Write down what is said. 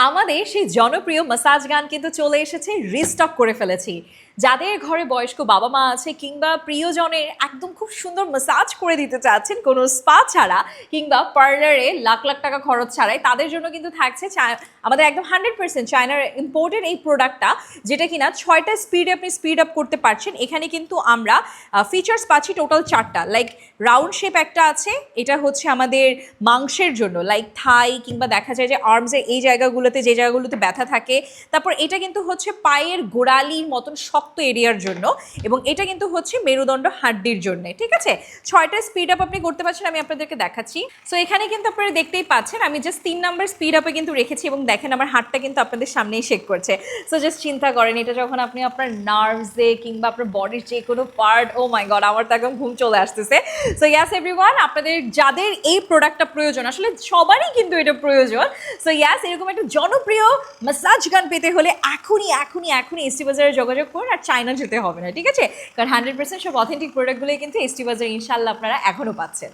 আমাদের সেই জনপ্রিয় মাসাজ গান কিন্তু চলে এসেছে, রিস্টক করে ফেলেছি। যাদের ঘরে বয়স্ক বাবা মা আছে কিংবা প্রিয়জনের একদম খুব সুন্দর মাসাজ করে দিতে চাচ্ছেন কোনো স্পা ছাড়া কিংবা পার্লারে লাখ লাখ টাকা খরচ ছাড়াই, তাদের জন্য কিন্তু থাকছে আমাদের একদম 100% চায়নার ইম্পোর্টেড এই প্রোডাক্টটা, যেটা কিনা 6টা স্পিডে আপনি স্পিড আপ করতে পারছেন। এখানে কিন্তু আমরা ফিচার্স পাচ্ছি টোটাল 4টা। লাইক রাউন্ড শেপ একটা আছে, এটা হচ্ছে আমাদের মাংসের জন্য, লাইক থাই কিংবা দেখা যায় যে আর্মসের এই জায়গাগুলোতে যে জায়গাগুলোতে ব্যথা থাকে। তারপর এটা কিন্তু হচ্ছে পায়ের গোড়ালির মতন শক্ত এরিয়ার জন্য, এবং এটা কিন্তু হচ্ছে মেরুদণ্ড হাড্ডির জন্য। ঠিক আছে, 6টা স্পিড আপ আপনি করতে পারছেন, আমি আপনাদেরকে দেখাচ্ছি। সো এখানে কিন্তু আপনারা দেখতেই পাচ্ছেন আমি জাস্ট 3 নাম্বার স্পিড আপে কিন্তু রেখেছি, এবং দেখেন আমার হাতটা কিন্তু আপনাদের সামনেই শেক করছে। সো জাস্ট চিন্তা করেন, এটা যখন আপনি আপনার নার্ভসে কিংবা আপনার বডির যে কোনো পার্ট, ও মাই গড, আমার তো একদম ঘুম চলে আসতেছে। সো ইয়াস এভরিওয়ান, আপনাদের যাদের এই প্রোডাক্টটা প্রয়োজন, আসলে সবারই কিন্তু এটা প্রয়োজন। সো ইয়াস, এরকম একটা জনপ্রিয় মাসাজ গান পেতে হলে এখনই এখনই এখনই এসটি বাজারে যোগাযোগ করুন, আর চায়না যেতে হবে না। ঠিক আছে, কারণ 100% সব অথেন্টিক প্রোডাক্টগুলোই কিন্তু এসটি বাজারে ইনশাল্লাহ আপনারা এখনও পাচ্ছেন।